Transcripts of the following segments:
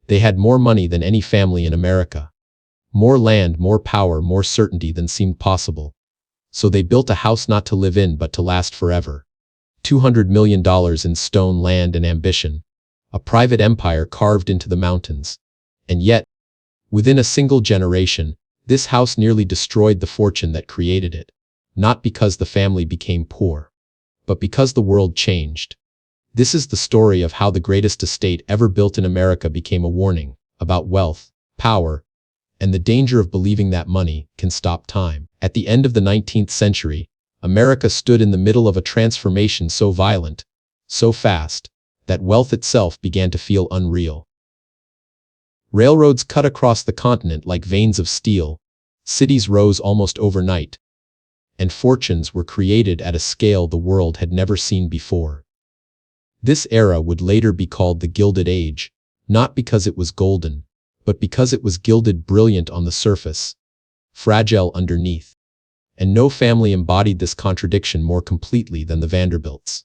They had more money than any family in America. More land, more power, more certainty than seemed possible. So they built a house not to live in but to last forever. $200 million in stone, land, and ambition. A private empire carved into the mountains. And yet, within a single generation, this house nearly destroyed the fortune that created it. Not because the family became poor, but because the world changed. This is the story of how the greatest estate ever built in America became a warning about wealth, power, and the danger of believing that money can stop time. At the end of the 19th century, America stood in the middle of a transformation so violent, so fast, that wealth itself began to feel unreal. Railroads cut across the continent like veins of steel, cities rose almost overnight, and fortunes were created at a scale the world had never seen before. This era would later be called the Gilded Age, not because it was golden, but because it was gilded, brilliant on the surface, fragile underneath. And no family embodied this contradiction more completely than the Vanderbilts.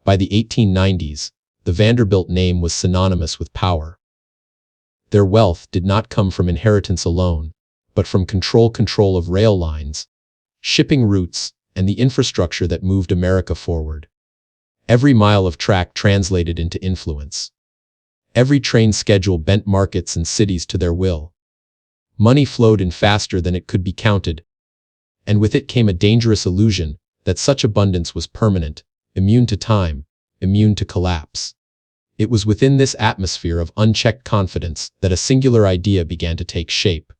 By the 1890s, the Vanderbilt name was synonymous with power. Their wealth did not come from inheritance alone, but from control of rail lines, shipping routes, and the infrastructure that moved America forward. Every mile of track translated into influence. Every train schedule bent markets and cities to their will. Money flowed in faster than it could be counted, and with it came a dangerous illusion that such abundance was permanent, immune to time, immune to collapse. It was within this atmosphere of unchecked confidence that a singular idea began to take shape.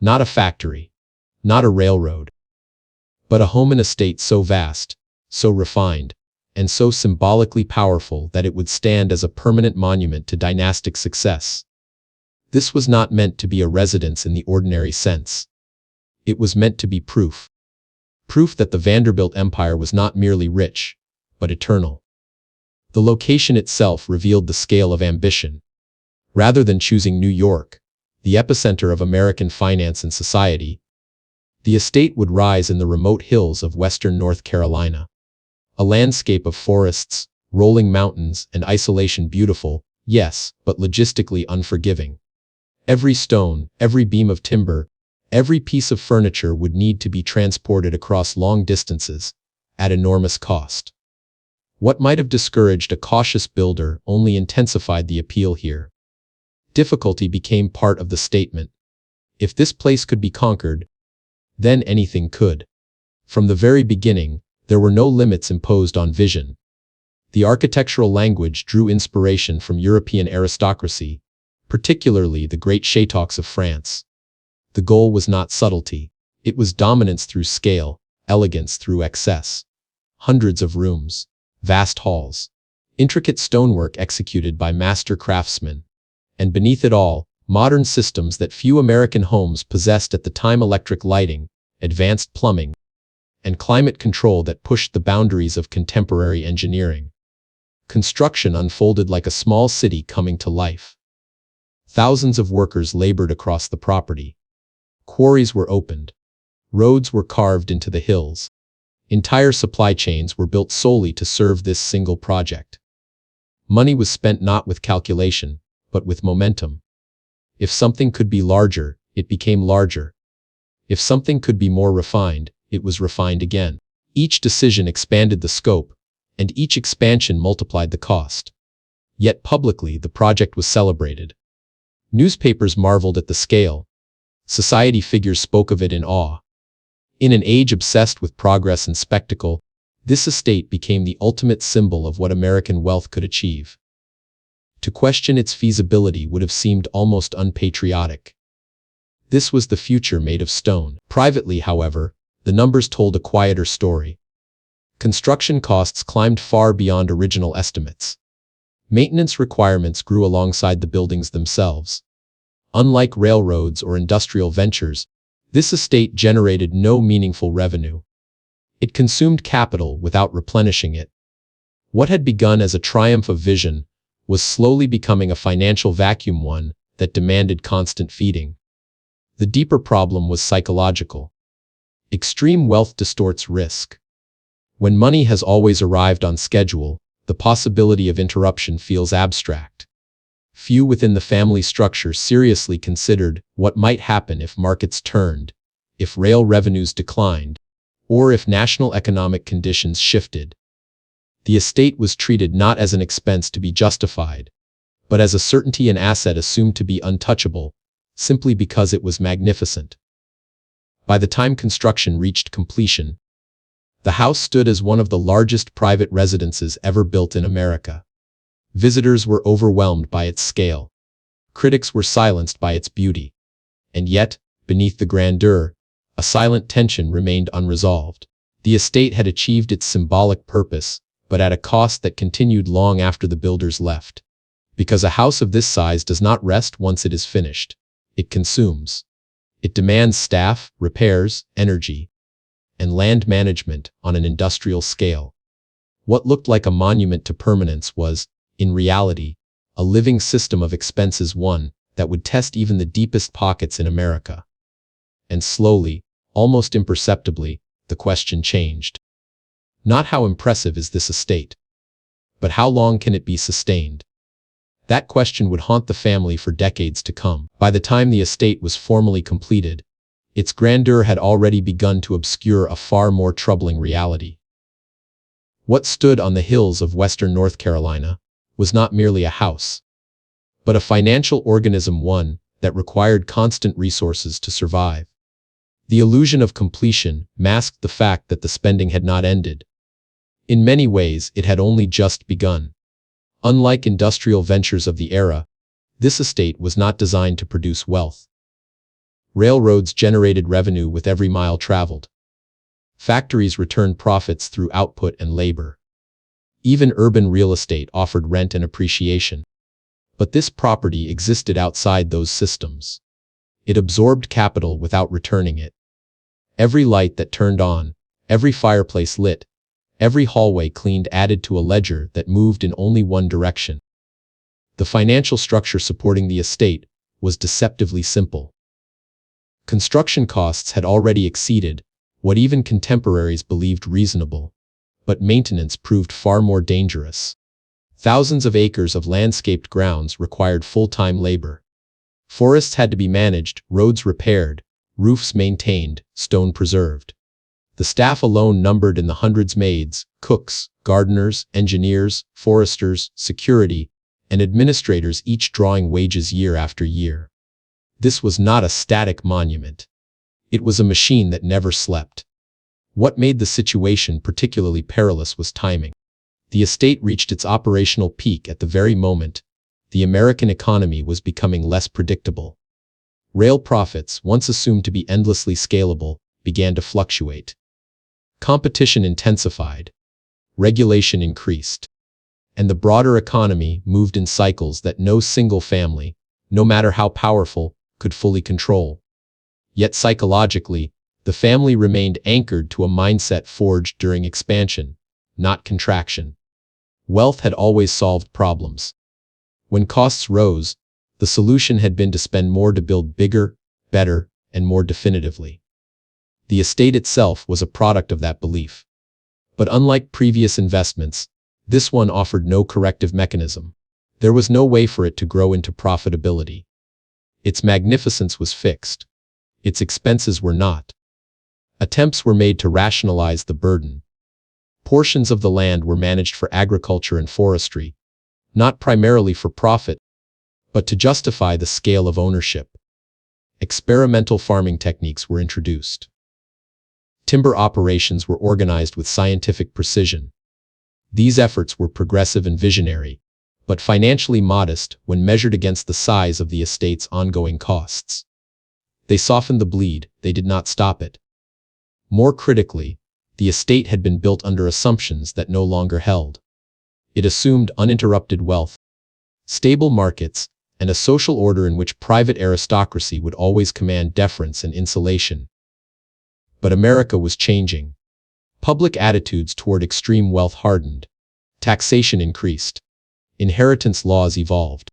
Not a factory, not a railroad, but a home and estate so vast, so refined, and so symbolically powerful that it would stand as a permanent monument to dynastic success. This was not meant to be a residence in the ordinary sense. It was meant to be proof. Proof that the Vanderbilt Empire was not merely rich, but eternal. The location itself revealed the scale of ambition. Rather than choosing New York, the epicenter of American finance and society, the estate would rise in the remote hills of western North Carolina. A landscape of forests, rolling mountains, and isolation, beautiful, yes, but logistically unforgiving. Every stone, every beam of timber, every piece of furniture would need to be transported across long distances, at enormous cost. What might have discouraged a cautious builder only intensified the appeal here. Difficulty became part of the statement. If this place could be conquered, then anything could. From the very beginning, there were no limits imposed on vision. The architectural language drew inspiration from European aristocracy, particularly the great chateaux of France. The goal was not subtlety. It was dominance through scale, elegance through excess. Hundreds of rooms, vast halls, intricate stonework executed by master craftsmen, and beneath it all, modern systems that few American homes possessed at the time: electric lighting, advanced plumbing, and climate control that pushed the boundaries of contemporary engineering. Construction unfolded like a small city coming to life. Thousands of workers labored across the property. Quarries were opened. Roads were carved into the hills. Entire supply chains were built solely to serve this single project. Money was spent not with calculation, but with momentum. If something could be larger, it became larger. If something could be more refined, it was refined again. Each decision expanded the scope, and each expansion multiplied the cost. Yet publicly, the project was celebrated. Newspapers marveled at the scale. Society figures spoke of it in awe. In an age obsessed with progress and spectacle, this estate became the ultimate symbol of what American wealth could achieve. To question its feasibility would have seemed almost unpatriotic. This was the future made of stone. Privately, however, the numbers told a quieter story. Construction costs climbed far beyond original estimates. Maintenance requirements grew alongside the buildings themselves. Unlike railroads or industrial ventures, this estate generated no meaningful revenue. It consumed capital without replenishing it. What had begun as a triumph of vision was slowly becoming a financial vacuum, one that demanded constant feeding. The deeper problem was psychological. Extreme wealth distorts risk. When money has always arrived on schedule, the possibility of interruption feels abstract. Few within the family structure seriously considered what might happen if markets turned, if rail revenues declined, or if national economic conditions shifted. The estate was treated not as an expense to be justified, but as a certainty, an asset assumed to be untouchable, simply because it was magnificent. By the time construction reached completion, the house stood as one of the largest private residences ever built in America. Visitors were overwhelmed by its scale. Critics were silenced by its beauty. And yet, beneath the grandeur, a silent tension remained unresolved. The estate had achieved its symbolic purpose, but at a cost that continued long after the builders left. Because a house of this size does not rest once it is finished. It consumes. It demands staff, repairs, energy, and land management on an industrial scale. What looked like a monument to permanence was, in reality, a living system of expenses, one that would test even the deepest pockets in America. And slowly, almost imperceptibly, the question changed. Not how impressive is this estate, but how long can it be sustained? That question would haunt the family for decades to come. By the time the estate was formally completed, its grandeur had already begun to obscure a far more troubling reality. What stood on the hills of western North Carolina was not merely a house, but a financial organism, one that required constant resources to survive. The illusion of completion masked the fact that the spending had not ended. In many ways, it had only just begun. Unlike industrial ventures of the era, this estate was not designed to produce wealth. Railroads generated revenue with every mile traveled. Factories returned profits through output and labor. Even urban real estate offered rent and appreciation. But this property existed outside those systems. It absorbed capital without returning it. Every light that turned on, every fireplace lit, every hallway cleaned added to a ledger that moved in only one direction. The financial structure supporting the estate was deceptively simple. Construction costs had already exceeded what even contemporaries believed reasonable, but maintenance proved far more dangerous. Thousands of acres of landscaped grounds required full-time labor. Forests had to be managed, roads repaired, roofs maintained, stone preserved. The staff alone numbered in the hundreds: maids, cooks, gardeners, engineers, foresters, security, and administrators, each drawing wages year after year. This was not a static monument. It was a machine that never slept. What made the situation particularly perilous was timing. The estate reached its operational peak at the very moment the American economy was becoming less predictable. Rail profits, once assumed to be endlessly scalable, began to fluctuate. Competition intensified. Regulation increased. And the broader economy moved in cycles that no single family, no matter how powerful, could fully control. Yet psychologically, the family remained anchored to a mindset forged during expansion, not contraction. Wealth had always solved problems. When costs rose, the solution had been to spend more to build bigger, better, and more definitively. The estate itself was a product of that belief. But unlike previous investments, this one offered no corrective mechanism. There was no way for it to grow into profitability. Its magnificence was fixed. Its expenses were not. Attempts were made to rationalize the burden. Portions of the land were managed for agriculture and forestry, not primarily for profit, but to justify the scale of ownership. Experimental farming techniques were introduced. Timber operations were organized with scientific precision. These efforts were progressive and visionary, but financially modest when measured against the size of the estate's ongoing costs. They softened the bleed, they did not stop it. More critically, the estate had been built under assumptions that no longer held. It assumed uninterrupted wealth, stable markets, and a social order in which private aristocracy would always command deference and insulation. But America was changing. Public attitudes toward extreme wealth hardened. Taxation increased. Inheritance laws evolved.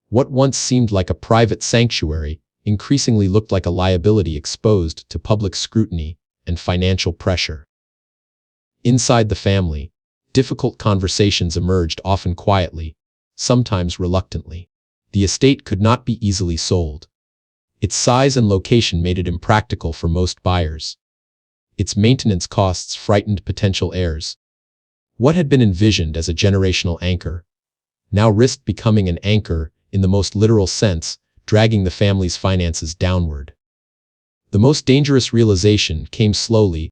What once seemed like a private sanctuary increasingly looked like a liability exposed to public scrutiny and financial pressure. Inside the family, difficult conversations emerged, often quietly, sometimes reluctantly. The estate could not be easily sold. Its size and location made it impractical for most buyers. Its maintenance costs frightened potential heirs. What had been envisioned as a generational anchor now risked becoming an anchor in the most literal sense, dragging the family's finances downward. The most dangerous realization came slowly.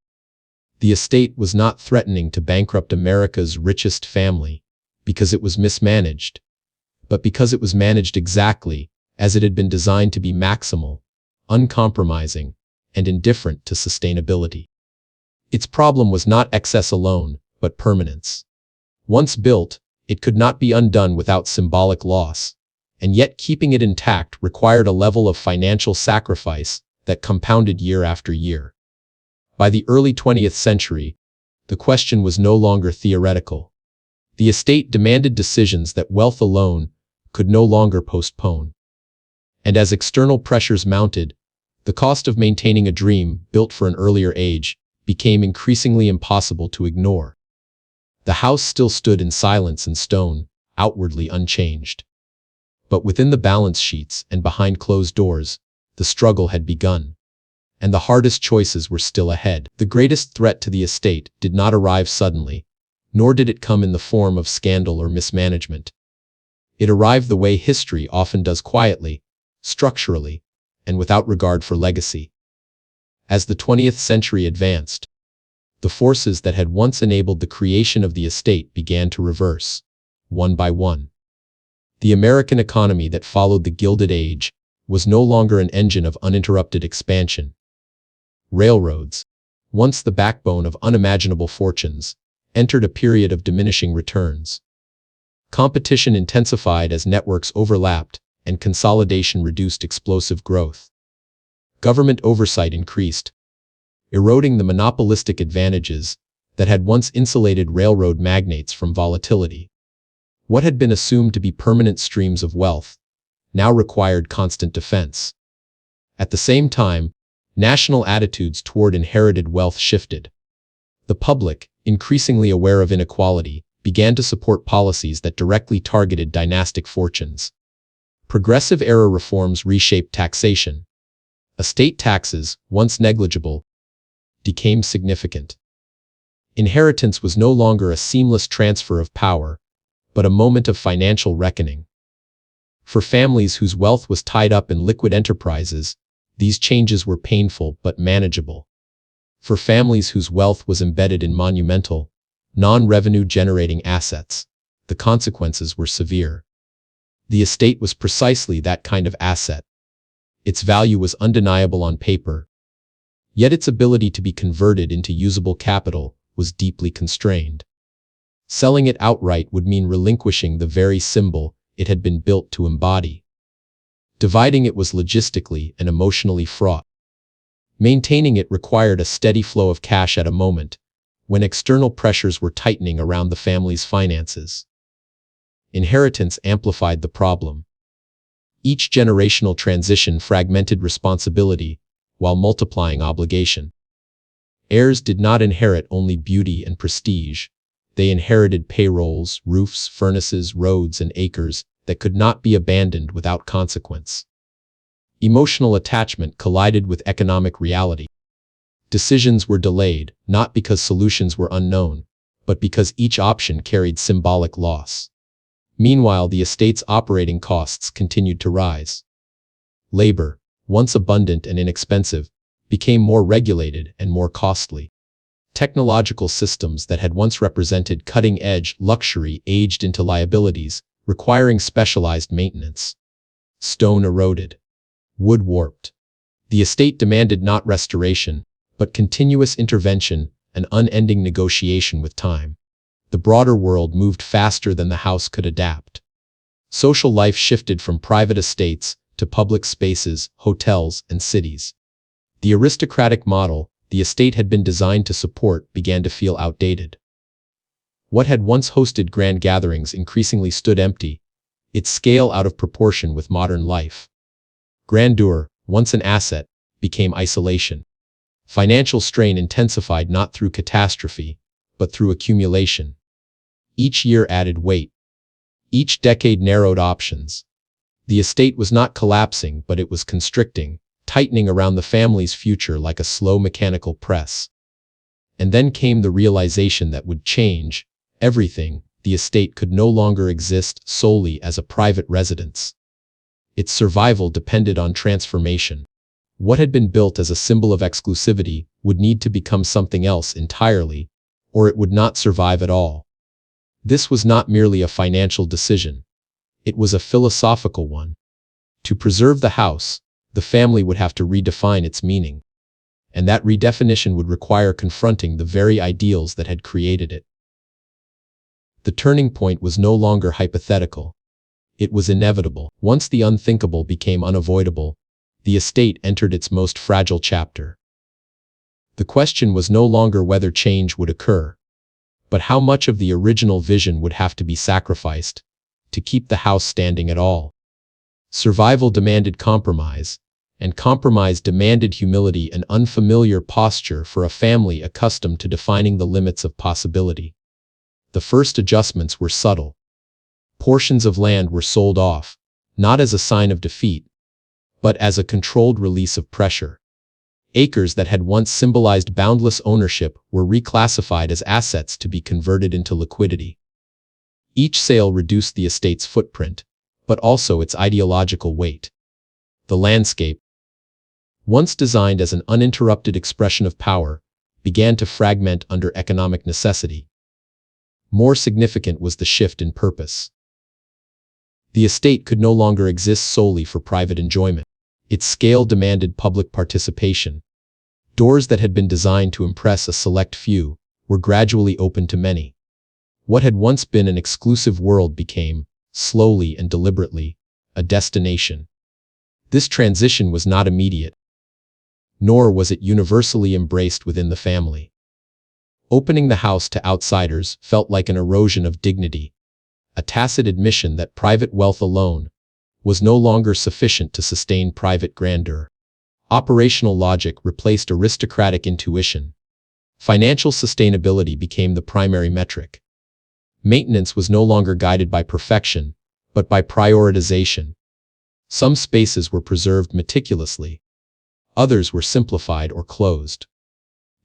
The estate was not threatening to bankrupt America's richest family because it was mismanaged, but because it was managed exactly as it had been designed to be: maximal, uncompromising, and indifferent to sustainability. Its problem was not excess alone, but permanence. Once built, it could not be undone without symbolic loss, and yet keeping it intact required a level of financial sacrifice that compounded year after year. By the early 20th century, the question was no longer theoretical. The estate demanded decisions that wealth alone could no longer postpone. And as external pressures mounted, the cost of maintaining a dream built for an earlier age became increasingly impossible to ignore. The house still stood in silence and stone, outwardly unchanged. But within the balance sheets and behind closed doors, the struggle had begun. And the hardest choices were still ahead. The greatest threat to the estate did not arrive suddenly, nor did it come in the form of scandal or mismanagement. It arrived the way history often does: quietly, structurally, and without regard for legacy. As the 20th century advanced, the forces that had once enabled the creation of the estate began to reverse, one by one. The American economy that followed the Gilded Age was no longer an engine of uninterrupted expansion. Railroads, once the backbone of unimaginable fortunes, entered a period of diminishing returns. Competition intensified as networks overlapped, and consolidation reduced explosive growth. Government oversight increased, eroding the monopolistic advantages that had once insulated railroad magnates from volatility. What had been assumed to be permanent streams of wealth now required constant defense. At the same time, national attitudes toward inherited wealth shifted. The public, increasingly aware of inequality, began to support policies that directly targeted dynastic fortunes. Progressive era reforms reshaped taxation. Estate taxes, once negligible, became significant. Inheritance was no longer a seamless transfer of power, but a moment of financial reckoning. For families whose wealth was tied up in liquid enterprises, these changes were painful but manageable. For families whose wealth was embedded in monumental, non-revenue generating assets, the consequences were severe. The estate was precisely that kind of asset. Its value was undeniable on paper, yet its ability to be converted into usable capital was deeply constrained. Selling it outright would mean relinquishing the very symbol it had been built to embody. Dividing it was logistically and emotionally fraught. Maintaining it required a steady flow of cash at a moment when external pressures were tightening around the family's finances. Inheritance amplified the problem. Each generational transition fragmented responsibility while multiplying obligation. Heirs did not inherit only beauty and prestige. They inherited payrolls, roofs, furnaces, roads, and acres that could not be abandoned without consequence. Emotional attachment collided with economic reality. Decisions were delayed, not because solutions were unknown, but because each option carried symbolic loss. Meanwhile, the estate's operating costs continued to rise. Labor, once abundant and inexpensive, became more regulated and more costly. Technological systems that had once represented cutting-edge luxury aged into liabilities, requiring specialized maintenance. Stone eroded. Wood warped. The estate demanded not restoration, but continuous intervention and unending negotiation with time. The broader world moved faster than the house could adapt. Social life shifted from private estates to public spaces, hotels, and cities. The aristocratic model the estate had been designed to support began to feel outdated. What had once hosted grand gatherings increasingly stood empty, its scale out of proportion with modern life. Grandeur, once an asset, became isolation. Financial strain intensified not through catastrophe, but through accumulation. Each year added weight. Each decade narrowed options. The estate was not collapsing, but it was constricting, tightening around the family's future like a slow mechanical press. And then came the realization that would change everything. The estate could no longer exist solely as a private residence. Its survival depended on transformation. What had been built as a symbol of exclusivity would need to become something else entirely, or it would not survive at all. This was not merely a financial decision. It was a philosophical one. To preserve the house, the family would have to redefine its meaning. And that redefinition would require confronting the very ideals that had created it. The turning point was no longer hypothetical. It was inevitable. Once the unthinkable became unavoidable, the estate entered its most fragile chapter. The question was no longer whether change would occur, but how much of the original vision would have to be sacrificed to keep the house standing at all. Survival demanded compromise, and compromise demanded humility, an unfamiliar posture for a family accustomed to defining the limits of possibility. The first adjustments were subtle. Portions of land were sold off, not as a sign of defeat, but as a controlled release of pressure. Acres that had once symbolized boundless ownership were reclassified as assets to be converted into liquidity. Each sale reduced the estate's footprint, but also its ideological weight. The landscape, once designed as an uninterrupted expression of power, began to fragment under economic necessity. More significant was the shift in purpose. The estate could no longer exist solely for private enjoyment. Its scale demanded public participation. Doors that had been designed to impress a select few were gradually opened to many. What had once been an exclusive world became, slowly and deliberately, a destination. This transition was not immediate, nor was it universally embraced within the family. Opening the house to outsiders felt like an erosion of dignity, a tacit admission that private wealth alone was no longer sufficient to sustain private grandeur. Operational logic replaced aristocratic intuition. Financial sustainability became the primary metric. Maintenance was no longer guided by perfection, but by prioritization. Some spaces were preserved meticulously. Others were simplified or closed.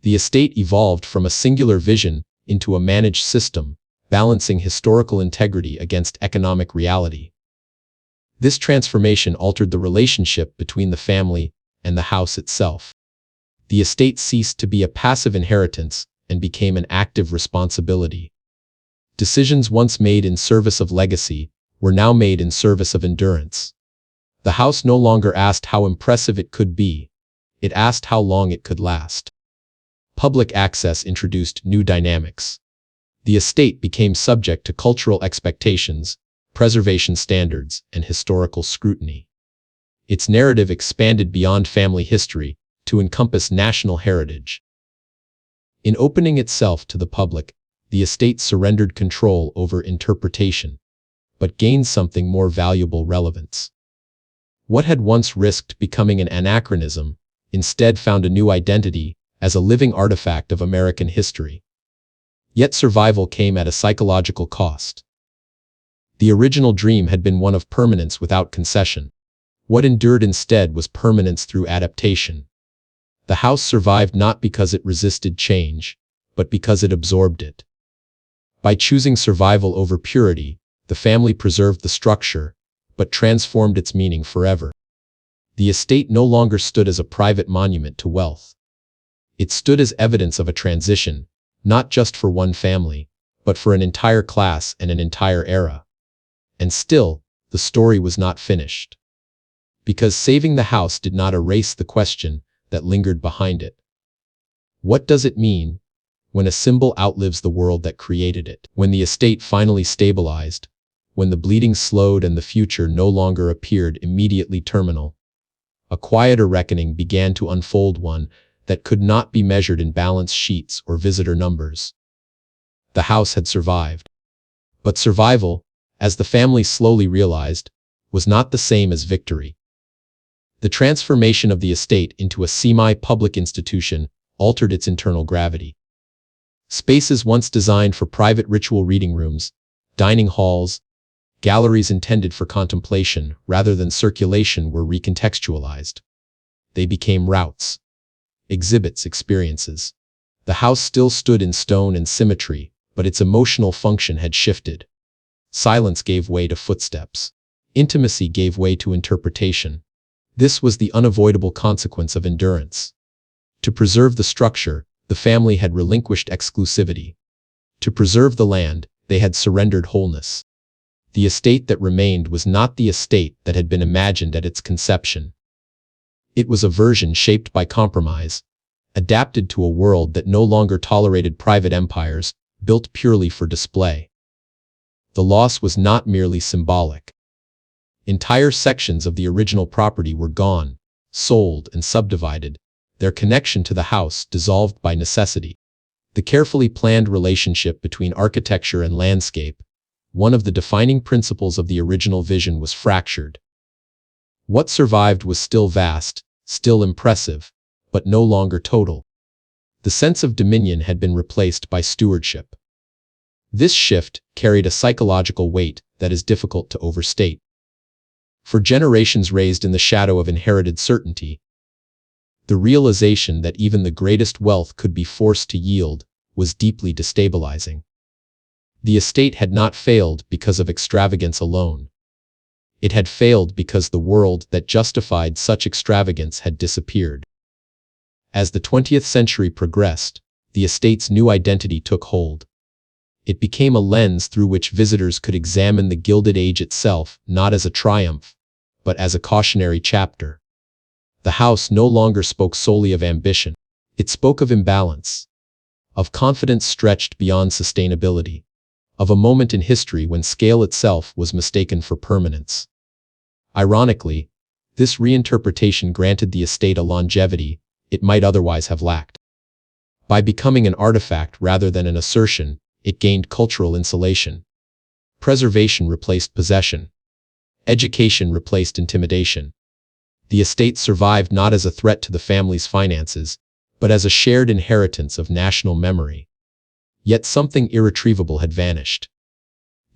The estate evolved from a singular vision into a managed system, balancing historical integrity against economic reality. This transformation altered the relationship between the family and the house itself. The estate ceased to be a passive inheritance and became an active responsibility. Decisions once made in service of legacy were now made in service of endurance. The house no longer asked how impressive it could be. It asked how long it could last. Public access introduced new dynamics. The estate became subject to cultural expectations, preservation standards, and historical scrutiny. Its narrative expanded beyond family history to encompass national heritage. In opening itself to the public, the estate surrendered control over interpretation, but gained something more valuable: relevance. What had once risked becoming an anachronism instead found a new identity as a living artifact of American history. Yet survival came at a psychological cost. The original dream had been one of permanence without concession. What endured instead was permanence through adaptation. The house survived not because it resisted change, but because it absorbed it. By choosing survival over purity, the family preserved the structure, but transformed its meaning forever. The estate no longer stood as a private monument to wealth. It stood as evidence of a transition, not just for one family, but for an entire class and an entire era. And still, the story was not finished. Because saving the house did not erase the question that lingered behind it. What does it mean when a symbol outlives the world that created it? When the estate finally stabilized, when the bleeding slowed and the future no longer appeared immediately terminal, a quieter reckoning began to unfold, one that could not be measured in balance sheets or visitor numbers. The house had survived. But survival, as the family slowly realized, was not the same as victory. The transformation of the estate into a semi-public institution altered its internal gravity. Spaces once designed for private ritual reading rooms, dining halls, Galleries intended for contemplation rather than circulation were recontextualized. They became routes, exhibits, experiences. The house still stood in stone and symmetry, but its emotional function had shifted. Silence gave way to footsteps. Intimacy gave way to interpretation. This was the unavoidable consequence of endurance. To preserve the structure, the family had relinquished exclusivity. To preserve the land, they had surrendered wholeness. The estate that remained was not the estate that had been imagined at its conception. It was a version shaped by compromise, adapted to a world that no longer tolerated private empires, built purely for display. The loss was not merely symbolic. Entire sections of the original property were gone, sold and subdivided, their connection to the house dissolved by necessity. The carefully planned relationship between architecture and landscape, one of the defining principles of the original vision, was fractured. What survived was still vast, still impressive, but no longer total. The sense of dominion had been replaced by stewardship. This shift carried a psychological weight that is difficult to overstate. For generations raised in the shadow of inherited certainty, the realization that even the greatest wealth could be forced to yield was deeply destabilizing. The estate had not failed because of extravagance alone. It had failed because the world that justified such extravagance had disappeared. As the 20th century progressed, the estate's new identity took hold. It became a lens through which visitors could examine the Gilded Age itself, not as a triumph, but as a cautionary chapter. The house no longer spoke solely of ambition. It spoke of imbalance, of confidence stretched beyond sustainability, of a moment in history when scale itself was mistaken for permanence. Ironically, this reinterpretation granted the estate a longevity it might otherwise have lacked. By becoming an artifact rather than an assertion, it gained cultural insulation. Preservation replaced possession. Education replaced intimidation. The estate survived not as a threat to the family's finances, but as a shared inheritance of national memory. Yet something irretrievable had vanished.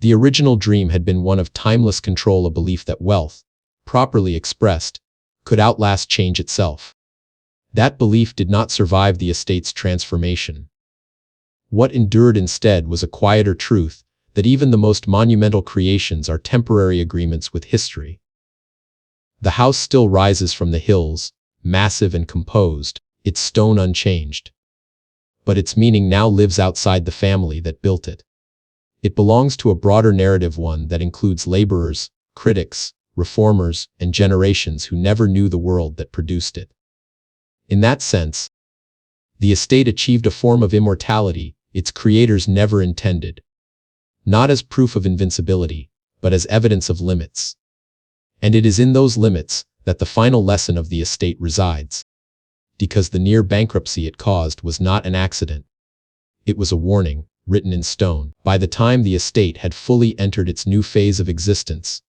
The original dream had been one of timeless control, a belief that wealth, properly expressed, could outlast change itself. That belief did not survive the estate's transformation. What endured instead was a quieter truth that even the most monumental creations are temporary agreements with history. The house still rises from the hills, massive and composed, its stone unchanged. But its meaning now lives outside the family that built it. It belongs to a broader narrative, one that includes laborers, critics, reformers, and generations who never knew the world that produced it. In that sense, the estate achieved a form of immortality its creators never intended. Not as proof of invincibility, but as evidence of limits. And it is in those limits that the final lesson of the estate resides. Because the near bankruptcy it caused was not an accident. It was a warning, written in stone. By the time the estate had fully entered its new phase of existence,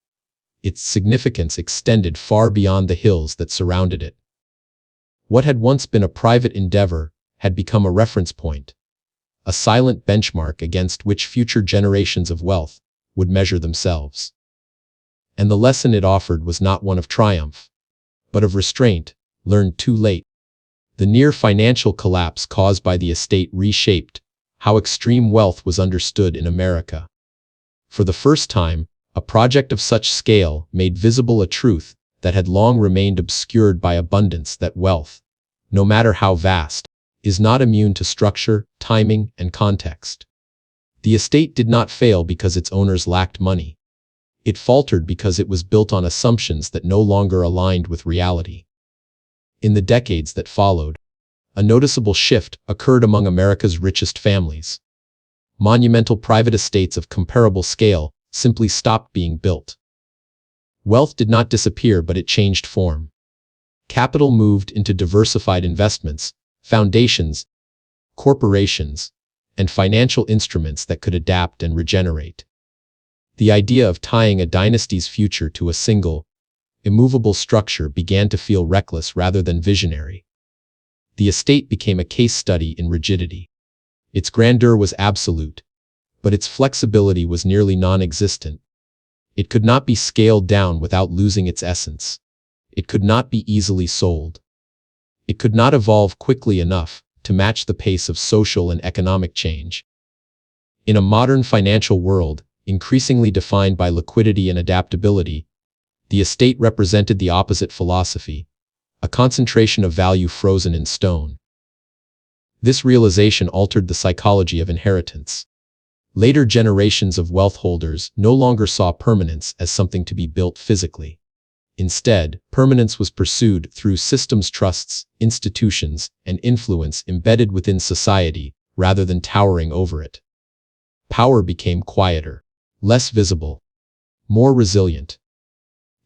its significance extended far beyond the hills that surrounded it. What had once been a private endeavor had become a reference point, a silent benchmark against which future generations of wealth would measure themselves. And the lesson it offered was not one of triumph, but of restraint, learned too late. The near financial collapse caused by the estate reshaped how extreme wealth was understood in America. For the first time, a project of such scale made visible a truth that had long remained obscured by abundance: that wealth, no matter how vast, is not immune to structure, timing, and context. The estate did not fail because its owners lacked money. It faltered because it was built on assumptions that no longer aligned with reality. In the decades that followed, a noticeable shift occurred among America's richest families. Monumental private estates of comparable scale simply stopped being built. Wealth did not disappear, but it changed form. Capital moved into diversified investments, foundations, corporations, and financial instruments that could adapt and regenerate. The idea of tying a dynasty's future to a single, immovable structure began to feel reckless rather than visionary. The estate became a case study in rigidity. Its grandeur was absolute, but its flexibility was nearly non-existent. It could not be scaled down without losing its essence. It could not be easily sold. It could not evolve quickly enough to match the pace of social and economic change. In a modern financial world, increasingly defined by liquidity and adaptability, the estate represented the opposite philosophy, a concentration of value frozen in stone. This realization altered the psychology of inheritance. Later generations of wealth holders no longer saw permanence as something to be built physically. Instead, permanence was pursued through systems, trusts, institutions, and influence embedded within society rather than towering over it. Power became quieter, less visible, more resilient.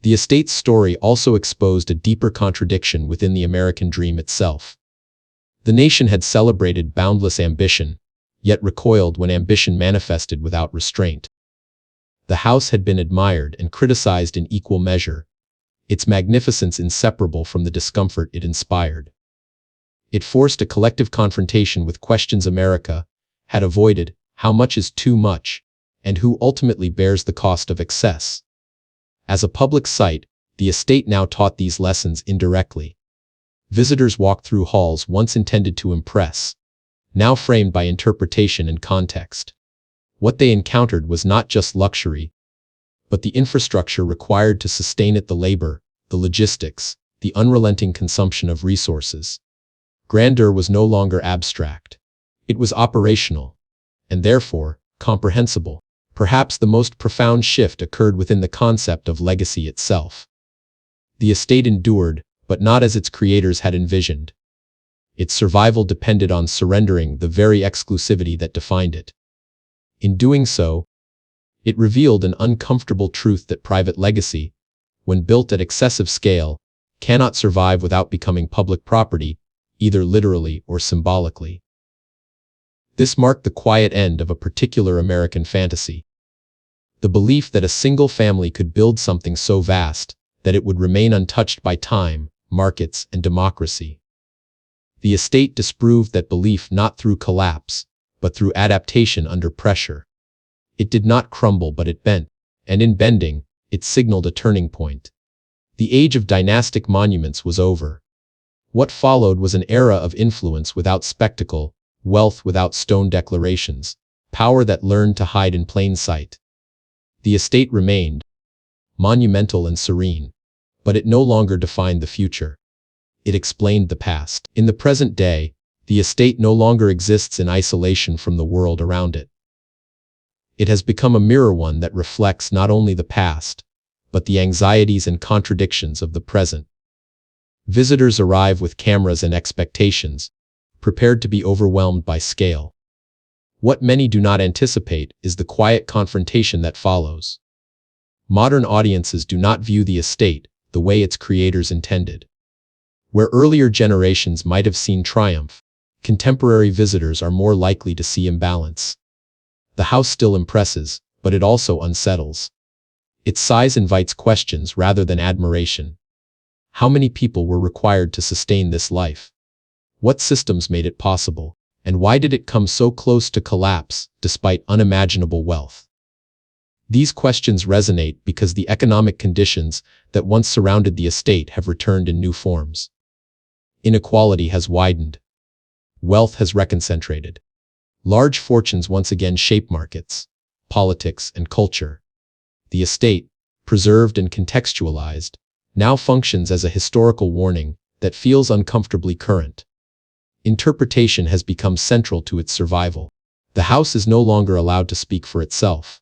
The estate's story also exposed a deeper contradiction within the American dream itself. The nation had celebrated boundless ambition, yet recoiled when ambition manifested without restraint. The house had been admired and criticized in equal measure, its magnificence inseparable from the discomfort it inspired. It forced a collective confrontation with questions America had avoided: how much is too much, and who ultimately bears the cost of excess? As a public site, the estate now taught these lessons indirectly. Visitors walked through halls once intended to impress, now framed by interpretation and context. What they encountered was not just luxury, but the infrastructure required to sustain it: the labor, the logistics, the unrelenting consumption of resources. Grandeur was no longer abstract. It was operational, and therefore, comprehensible. Perhaps the most profound shift occurred within the concept of legacy itself. The estate endured, but not as its creators had envisioned. Its survival depended on surrendering the very exclusivity that defined it. In doing so, it revealed an uncomfortable truth that private legacy, when built at excessive scale, cannot survive without becoming public property, either literally or symbolically. This marked the quiet end of a particular American fantasy. The belief that a single family could build something so vast that it would remain untouched by time, markets, and democracy. The estate disproved that belief not through collapse, but through adaptation under pressure. It did not crumble, but it bent, and in bending, it signaled a turning point. The age of dynastic monuments was over. What followed was an era of influence without spectacle, wealth without stone declarations, power that learned to hide in plain sight. The estate remained monumental and serene, but it no longer defined the future. It explained the past. In the present day, the estate no longer exists in isolation from the world around it. It has become a mirror, one that reflects not only the past, but the anxieties and contradictions of the present. Visitors arrive with cameras and expectations, prepared to be overwhelmed by scale. What many do not anticipate is the quiet confrontation that follows. Modern audiences do not view the estate the way its creators intended. Where earlier generations might have seen triumph, contemporary visitors are more likely to see imbalance. The house still impresses, but it also unsettles. Its size invites questions rather than admiration. How many people were required to sustain this life? What systems made it possible? And why did it come so close to collapse, despite unimaginable wealth? These questions resonate because the economic conditions that once surrounded the estate have returned in new forms. Inequality has widened. Wealth has reconcentrated. Large fortunes once again shape markets, politics, and culture. The estate, preserved and contextualized, now functions as a historical warning that feels uncomfortably current. Interpretation has become central to its survival. The house is no longer allowed to speak for itself.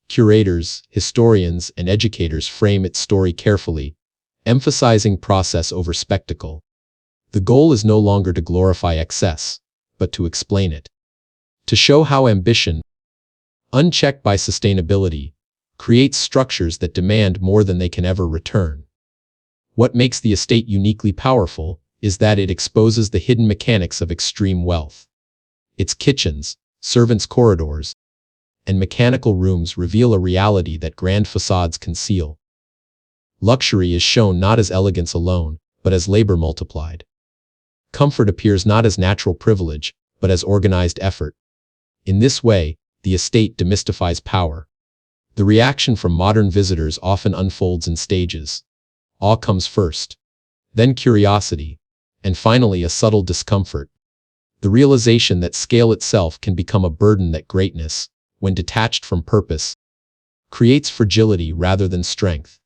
Curators, historians, and educators frame its story carefully, emphasizing process over spectacle. The goal is no longer to glorify excess, but to explain it. To show how ambition, unchecked by sustainability, creates structures that demand more than they can ever return. What makes the estate uniquely powerful is that it exposes the hidden mechanics of extreme wealth. Its kitchens, servants' corridors, and mechanical rooms reveal a reality that grand facades conceal. Luxury is shown not as elegance alone, but as labor multiplied. Comfort appears not as natural privilege, but as organized effort. In this way, the estate demystifies power. The reaction from modern visitors often unfolds in stages. Awe comes first, then curiosity, and finally a subtle discomfort. The realization that scale itself can become a burden, that greatness, when detached from purpose, creates fragility rather than strength.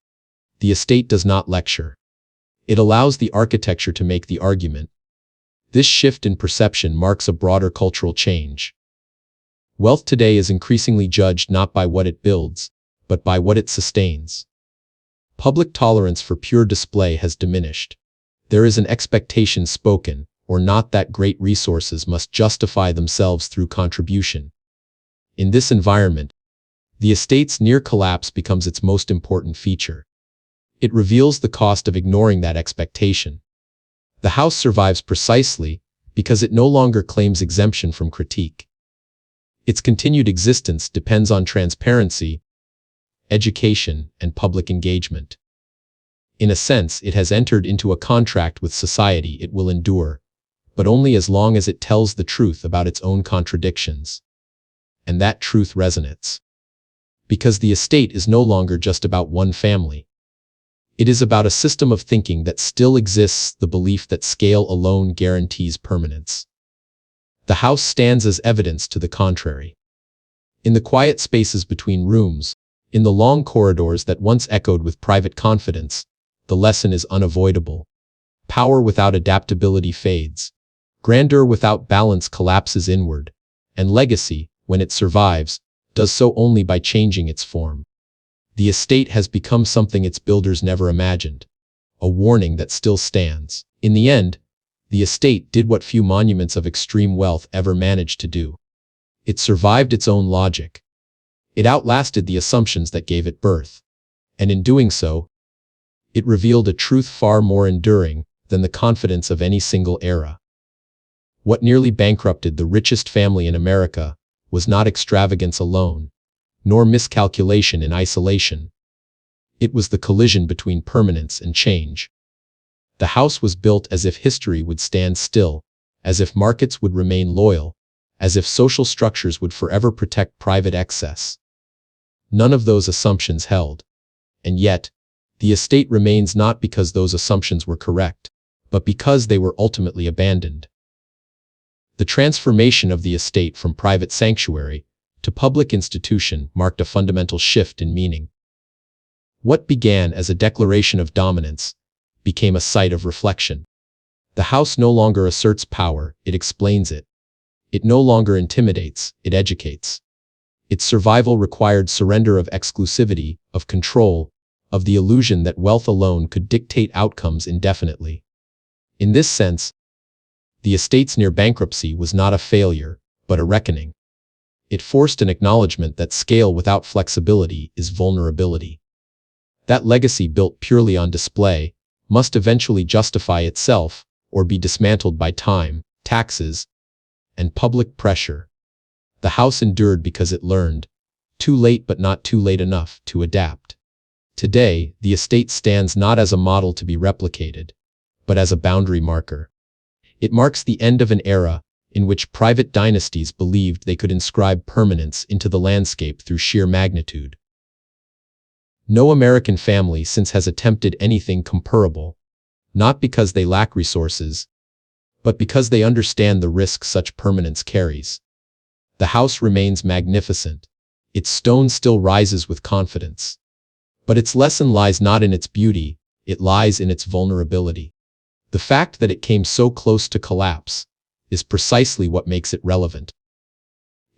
The estate does not lecture. It allows the architecture to make the argument. This shift in perception marks a broader cultural change. Wealth today is increasingly judged not by what it builds, but by what it sustains. Public tolerance for pure display has diminished. There is an expectation, spoken or not, that great resources must justify themselves through contribution. In this environment, the estate's near collapse becomes its most important feature. It reveals the cost of ignoring that expectation. The house survives precisely because it no longer claims exemption from critique. Its continued existence depends on transparency, education, and public engagement. In a sense, it has entered into a contract with society. It will endure, but only as long as it tells the truth about its own contradictions. And that truth resonates. Because the estate is no longer just about one family. It is about a system of thinking that still exists, the belief that scale alone guarantees permanence. The house stands as evidence to the contrary. In the quiet spaces between rooms, in the long corridors that once echoed with private confidence, the lesson is unavoidable. Power without adaptability fades. Grandeur without balance collapses inward. And legacy, when it survives, does so only by changing its form. The estate has become something its builders never imagined. A warning that still stands. In the end, the estate did what few monuments of extreme wealth ever managed to do. It survived its own logic. It outlasted the assumptions that gave it birth. And in doing so, it revealed a truth far more enduring than the confidence of any single era. What nearly bankrupted the richest family in America was not extravagance alone, nor miscalculation in isolation. It was the collision between permanence and change. The house was built as if history would stand still, as if markets would remain loyal, as if social structures would forever protect private excess. None of those assumptions held. And yet, the estate remains, not because those assumptions were correct, but because they were ultimately abandoned. The transformation of the estate from private sanctuary to public institution marked a fundamental shift in meaning. What began as a declaration of dominance became a site of reflection. The house no longer asserts power, it explains it. It no longer intimidates, it educates. Its survival required surrender of exclusivity, of control, of the illusion that wealth alone could dictate outcomes indefinitely. In this sense, the estate's near bankruptcy was not a failure, but a reckoning. It forced an acknowledgement that scale without flexibility is vulnerability. That legacy built purely on display must eventually justify itself, or be dismantled by time, taxes, and public pressure. The house endured because it learned, too late but not too late enough, to adapt. Today, the estate stands not as a model to be replicated, but as a boundary marker. It marks the end of an era in which private dynasties believed they could inscribe permanence into the landscape through sheer magnitude. No American family since has attempted anything comparable, not because they lack resources, but because they understand the risk such permanence carries. The house remains magnificent. Its stone still rises with confidence. But its lesson lies not in its beauty, it lies in its vulnerability. The fact that it came so close to collapse is precisely what makes it relevant.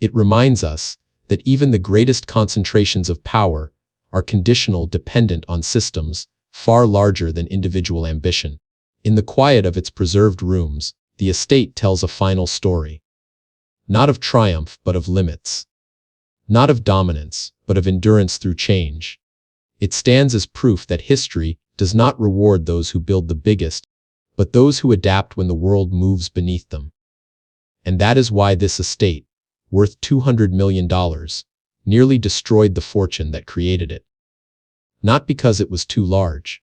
It reminds us that even the greatest concentrations of power are conditional, dependent on systems far larger than individual ambition. In the quiet of its preserved rooms, the estate tells a final story. Not of triumph, but of limits. Not of dominance, but of endurance through change. It stands as proof that history does not reward those who build the biggest, but those who adapt when the world moves beneath them. And that is why this estate, worth $200 million, nearly destroyed the fortune that created it. Not because it was too large,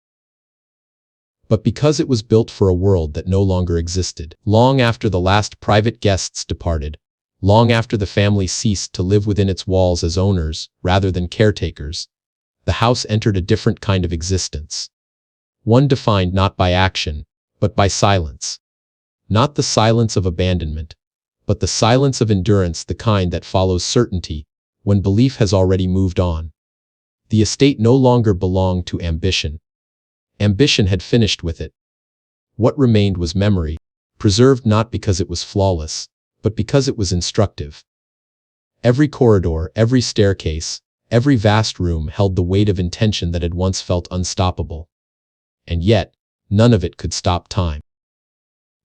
but because it was built for a world that no longer existed. Long after the last private guests departed, Long after the family ceased to live within its walls as owners, rather than caretakers, the house entered a different kind of existence. One defined not by action, but by silence. Not the silence of abandonment, but the silence of endurance, the kind that follows certainty, when belief has already moved on. The estate no longer belonged to ambition. Ambition had finished with it. What remained was memory, preserved not because it was flawless, but because it was instructive. Every corridor, every staircase, every vast room held the weight of intention that had once felt unstoppable. And yet, none of it could stop time.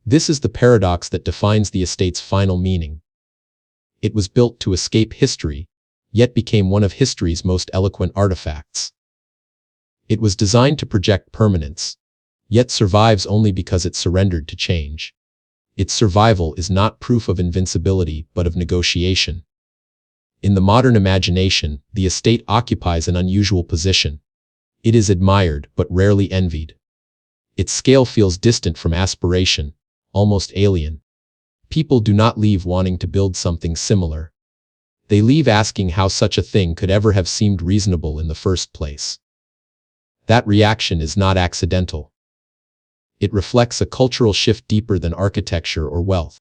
This is the paradox that defines the estate's final meaning. It was built to escape history, yet became one of history's most eloquent artifacts. It was designed to project permanence, yet survives only because it surrendered to change. Its survival is not proof of invincibility, but of negotiation. In the modern imagination, the estate occupies an unusual position. It is admired, but rarely envied. Its scale feels distant from aspiration, almost alien. People do not leave wanting to build something similar. They leave asking how such a thing could ever have seemed reasonable in the first place. That reaction is not accidental. It reflects a cultural shift deeper than architecture or wealth.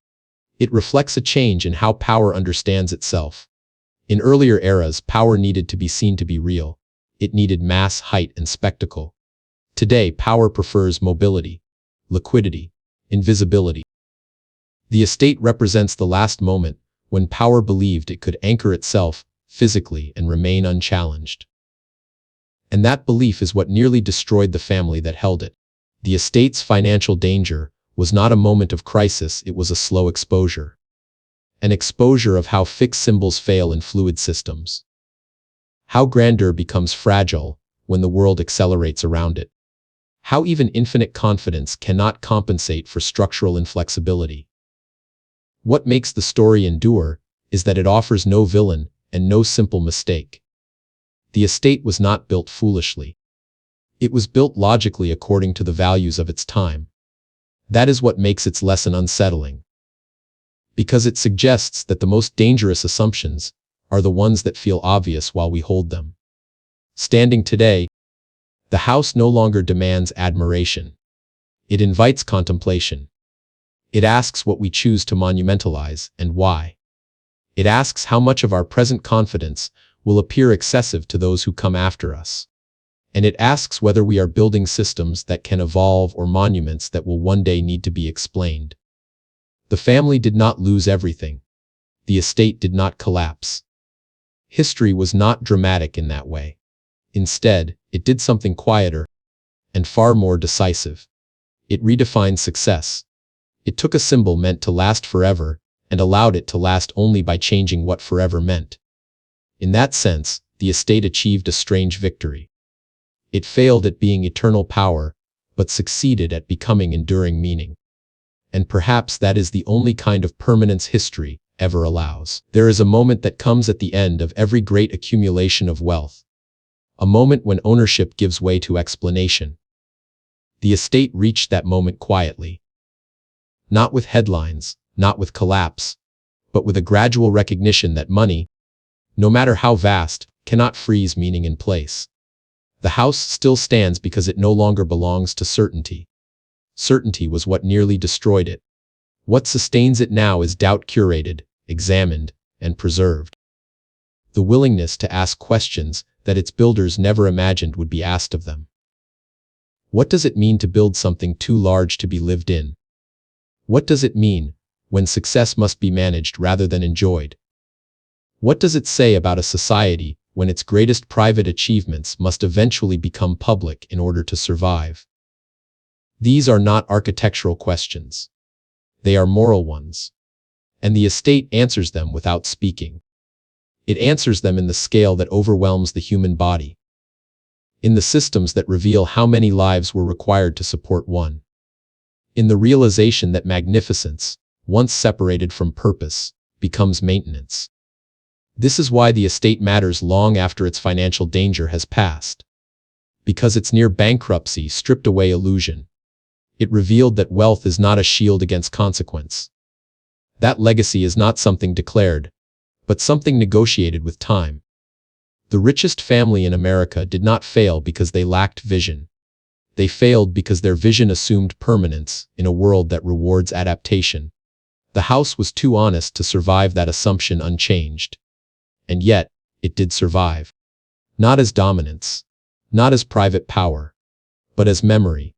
It reflects a change in how power understands itself. In earlier eras, power needed to be seen to be real. It needed mass, height, and spectacle. Today, power prefers mobility, liquidity, invisibility. The estate represents the last moment when power believed it could anchor itself physically and remain unchallenged. And that belief is what nearly destroyed the family that held it. The estate's financial danger was not a moment of crisis, it was a slow exposure. An exposure of how fixed symbols fail in fluid systems. How grandeur becomes fragile when the world accelerates around it. How even infinite confidence cannot compensate for structural inflexibility. What makes the story endure is that it offers no villain and no simple mistake. The estate was not built foolishly. It was built logically according to the values of its time. That is what makes its lesson unsettling. Because it suggests that the most dangerous assumptions are the ones that feel obvious while we hold them. Standing today, the house no longer demands admiration. It invites contemplation. It asks what we choose to monumentalize and why. It asks how much of our present confidence will appear excessive to those who come after us. And it asks whether we are building systems that can evolve or monuments that will one day need to be explained. The family did not lose everything. The estate did not collapse. History was not dramatic in that way. Instead, it did something quieter and far more decisive. It redefined success. It took a symbol meant to last forever and allowed it to last only by changing what forever meant. In that sense, the estate achieved a strange victory. It failed at being eternal power, but succeeded at becoming enduring meaning. And perhaps that is the only kind of permanence history ever allows. There is a moment that comes at the end of every great accumulation of wealth. A moment when ownership gives way to explanation. The estate reached that moment quietly. Not with headlines, not with collapse, but with a gradual recognition that money, no matter how vast, cannot freeze meaning in place. The house still stands because it no longer belongs to certainty. Certainty was what nearly destroyed it. What sustains it now is doubt curated, examined, and preserved. The willingness to ask questions that its builders never imagined would be asked of them. What does it mean to build something too large to be lived in? What does it mean when success must be managed rather than enjoyed? What does it say about a society when its greatest private achievements must eventually become public in order to survive? These are not architectural questions. They are moral ones. And the estate answers them without speaking. It answers them in the scale that overwhelms the human body. In the systems that reveal how many lives were required to support one. In the realization that magnificence, once separated from purpose, becomes maintenance. This is why the estate matters long after its financial danger has passed. Because its near bankruptcy stripped away illusion. It revealed that wealth is not a shield against consequence. That legacy is not something declared, but something negotiated with time. The richest family in America did not fail because they lacked vision. They failed because their vision assumed permanence in a world that rewards adaptation. The house was too honest to survive that assumption unchanged. And yet, it did survive. Not as dominance, not as private power, but as memory.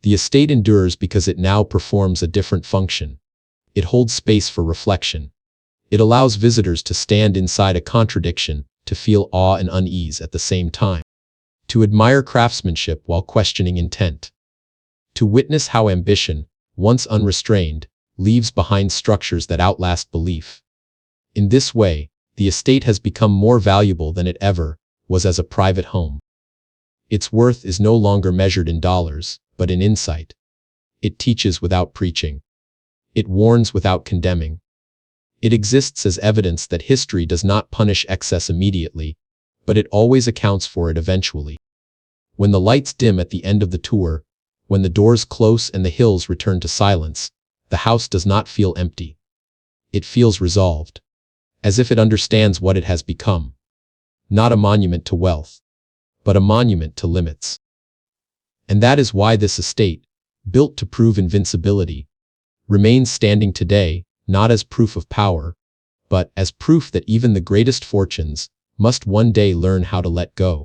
The estate endures because it now performs a different function. It holds space for reflection. It allows visitors to stand inside a contradiction, to feel awe and unease at the same time. To admire craftsmanship while questioning intent. To witness how ambition, once unrestrained, leaves behind structures that outlast belief. In this way, the estate has become more valuable than it ever was as a private home. Its worth is no longer measured in dollars, but in insight. It teaches without preaching. It warns without condemning. It exists as evidence that history does not punish excess immediately, but it always accounts for it eventually. When the lights dim at the end of the tour, when the doors close and the hills return to silence, the house does not feel empty. It feels resolved, as if it understands what it has become. Not a monument to wealth, but a monument to limits. And that is why this estate, built to prove invincibility, remains standing today, not as proof of power, but as proof that even the greatest fortunes must one day learn how to let go.